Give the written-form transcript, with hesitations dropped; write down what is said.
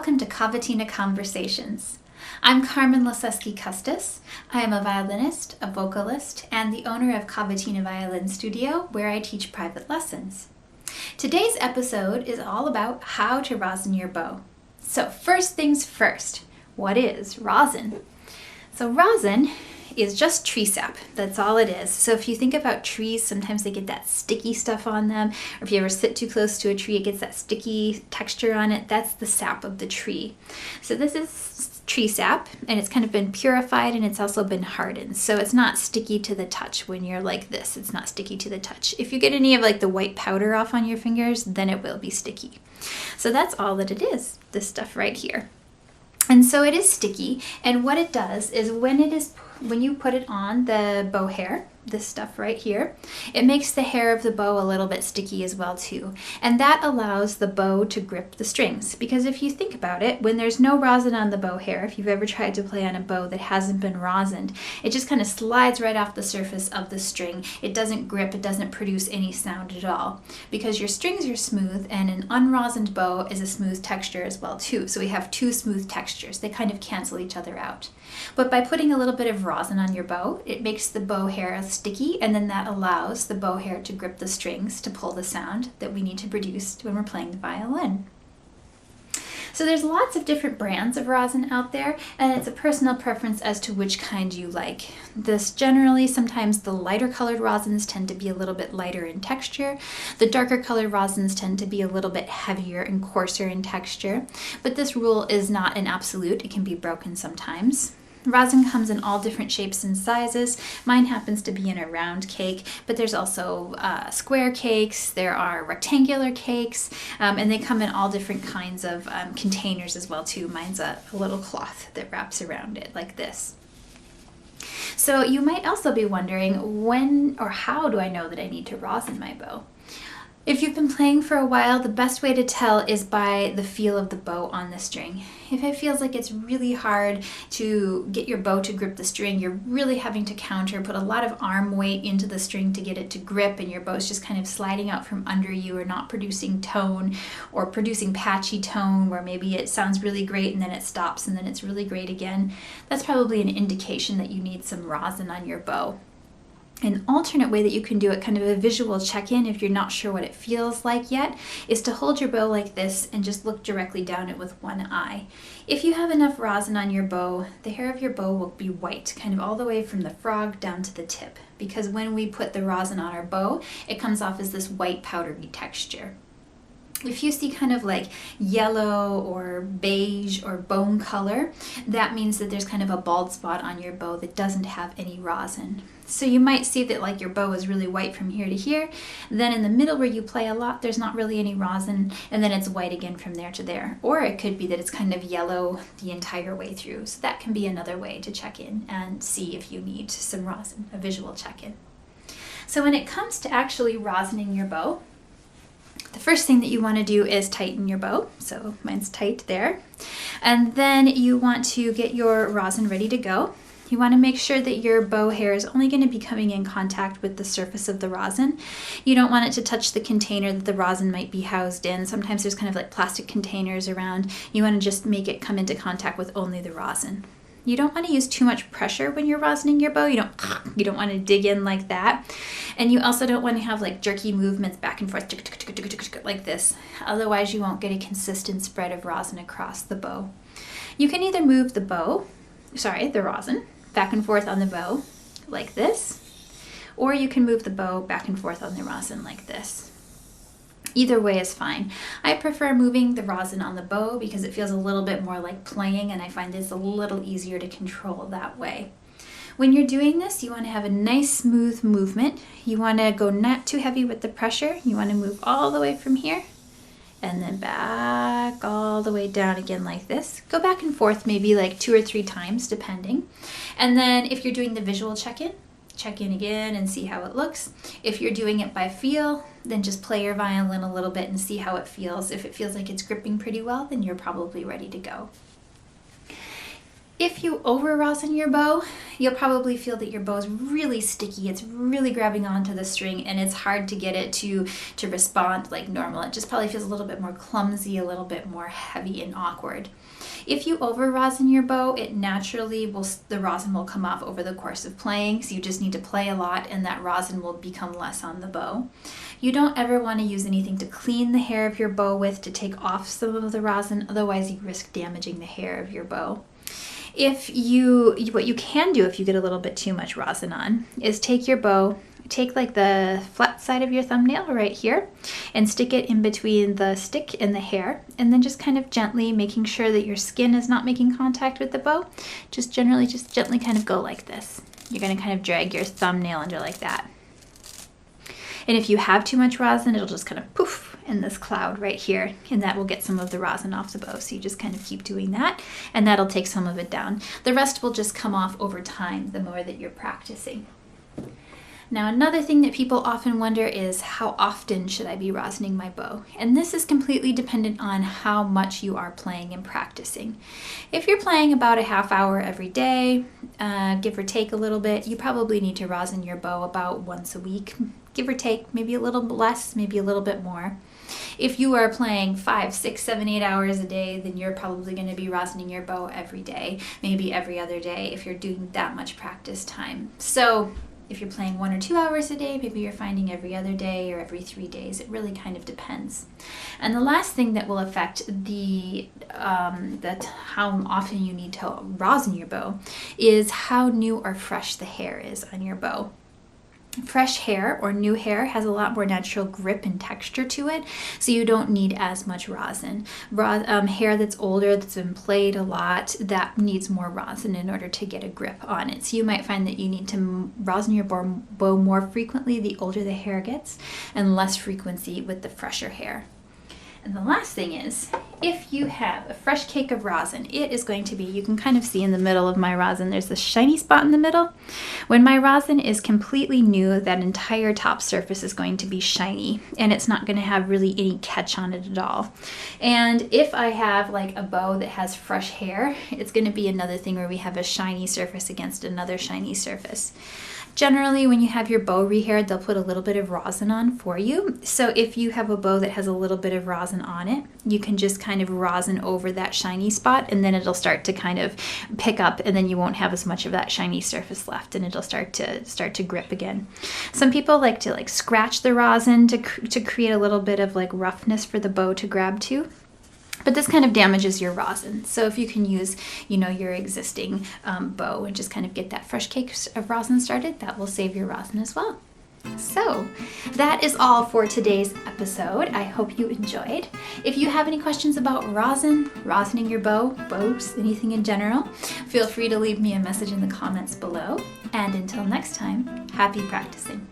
welcome to Cavatina Conversations. I'm Carmen Lasceski-Custers. I am a violinist, a vocalist, and the owner of Cavatina Violin Studio, where I teach private lessons. Today's episode is all about how to rosin your bow. So first things first, what is rosin? So rosin is just tree sap. That's all it is. So if you think about trees, sometimes they get that sticky stuff on them. Or if you ever sit too close to a tree, it gets that sticky texture on it. That's the sap of the tree. So this is tree sap, and it's kind of been purified, and it's also been hardened. So it's not sticky to the touch when you're like this. It's not sticky to the touch. If you get any of like the white powder off on your fingers, then it will be sticky. So that's all that it is, this stuff right here. And so it is sticky, and what it does is when you put it on the bow hair, this stuff right here, it makes the hair of the bow a little bit sticky as well too. And that allows the bow to grip the strings. Because if you think about it, when there's no rosin on the bow hair, if you've ever tried to play on a bow that hasn't been rosined, it just kind of slides right off the surface of the string. It doesn't grip, it doesn't produce any sound at all. Because your strings are smooth, and an unrosined bow is a smooth texture as well too. So we have two smooth textures. They kind of cancel each other out. But by putting a little bit of rosin on your bow, it makes the bow hair sticky, and then that allows the bow hair to grip the strings to pull the sound that we need to produce when we're playing the violin. So there's lots of different brands of rosin out there, and it's a personal preference as to which kind you like. Generally, sometimes the lighter colored rosins tend to be a little bit lighter in texture. The darker colored rosins tend to be a little bit heavier and coarser in texture. But this rule is not an absolute. It can be broken sometimes. Rosin comes in all different shapes and sizes. Mine happens to be in a round cake, but there's also square cakes, there are rectangular cakes, and they come in all different kinds of containers as well too. Mine's a little cloth that wraps around it like this. So you might also be wondering, when or how do I know that I need to rosin my bow? If you've been playing for a while, the best way to tell is by the feel of the bow on the string. If it feels like it's really hard to get your bow to grip the string, you're really having to put a lot of arm weight into the string to get it to grip, and your bow's just kind of sliding out from under you, or not producing tone, or producing patchy tone where maybe it sounds really great and then it stops and then it's really great again, that's probably an indication that you need some rosin on your bow. An alternate way that you can do it, kind of a visual check-in if you're not sure what it feels like yet, is to hold your bow like this and just look directly down it with one eye. If you have enough rosin on your bow, the hair of your bow will be white, kind of all the way from the frog down to the tip, because when we put the rosin on our bow, it comes off as this white powdery texture. If you see kind of like yellow or beige or bone color, that means that there's kind of a bald spot on your bow that doesn't have any rosin. So you might see that like your bow is really white from here to here, then in the middle where you play a lot, there's not really any rosin, and then it's white again from there to there. Or it could be that it's kind of yellow the entire way through. So that can be another way to check in and see if you need some rosin, a visual check-in. So when it comes to actually rosining your bow, the first thing that you want to do is tighten your bow. So mine's tight there. And then you want to get your rosin ready to go. You want to make sure that your bow hair is only going to be coming in contact with the surface of the rosin. You don't want it to touch the container that the rosin might be housed in. Sometimes there's kind of like plastic containers around. You want to just make it come into contact with only the rosin. You don't want to use too much pressure when you're rosining your bow. You don't want to dig in like that. And you also don't want to have like jerky movements back and forth like this. Otherwise you won't get a consistent spread of rosin across the bow. You can either move the rosin back and forth on the bow like this, or you can move the bow back and forth on the rosin like this. Either way is fine. I prefer moving the rosin on the bow because it feels a little bit more like playing, and I find it's a little easier to control that way. When you're doing this, you want to have a nice smooth movement. You want to go not too heavy with the pressure. You want to move all the way from here and then back all the way down again like this. Go back and forth maybe like 2 or 3 times depending. And then if you're doing the visual check-in, check in again and see how it looks. If you're doing it by feel, then just play your violin a little bit and see how it feels. If it feels like it's gripping pretty well, then you're probably ready to go. If you over rosin your bow, you'll probably feel that your bow is really sticky. It's really grabbing onto the string and it's hard to get it to respond like normal. It just probably feels a little bit more clumsy, a little bit more heavy and awkward. If you over rosin your bow, it naturally the rosin will come off over the course of playing, so you just need to play a lot and that rosin will become less on the bow. You don't ever want to use anything to clean the hair of your bow with to take off some of the rosin, otherwise you risk damaging the hair of your bow. What you can do if you get a little bit too much rosin on is take your bow, take like the flat side of your thumbnail right here and stick it in between the stick and the hair, and then just kind of gently making sure that your skin is not making contact with the bow. Just gently kind of go like this. You're going to kind of drag your thumbnail under like that. And if you have too much rosin, it'll just kind of poof in this cloud right here, and that will get some of the rosin off the bow. So you just kind of keep doing that, and that'll take some of it down. The rest will just come off over time the more that you're practicing. Now, another thing that people often wonder is, how often should I be rosining my bow? And this is completely dependent on how much you are playing and practicing. If you're playing about a half hour every day, give or take a little bit, you probably need to rosin your bow about once a week, give or take, maybe a little less, maybe a little bit more. If you are playing 5, 6, 7, 8 hours a day, then you're probably going to be rosining your bow every day, maybe every other day if you're doing that much practice time. So if you're playing 1 or 2 hours a day, maybe you're finding every other day or every 3 days. It really kind of depends. And the last thing that will affect how often you need to rosin your bow is how new or fresh the hair is on your bow. Fresh hair or new hair has a lot more natural grip and texture to it, so you don't need as much rosin. Hair that's older, that's been played a lot, that needs more rosin in order to get a grip on it. So you might find that you need to rosin your bow more frequently the older the hair gets, and less frequency with the fresher hair. And the last thing is, if you have a fresh cake of rosin, it is going to be, you can kind of see in the middle of my rosin, there's this shiny spot in the middle. When my rosin is completely new, that entire top surface is going to be shiny, and it's not going to have really any catch on it at all. And if I have like a bow that has fresh hair, it's going to be another thing where we have a shiny surface against another shiny surface. Generally, when you have your bow rehaired, they'll put a little bit of rosin on for you. So if you have a bow that has a little bit of rosin on it, you can just kind of rosin over that shiny spot, and then it'll start to kind of pick up, and then you won't have as much of that shiny surface left, and it'll start to grip again. Some people like to scratch the rosin to create a little bit of like roughness for the bow to grab to. But this kind of damages your rosin. So if you can use, your existing bow and just kind of get that fresh cake of rosin started, that will save your rosin as well. So that is all for today's episode. I hope you enjoyed. If you have any questions about rosining your bows, anything in general, feel free to leave me a message in the comments below. And until next time, happy practicing.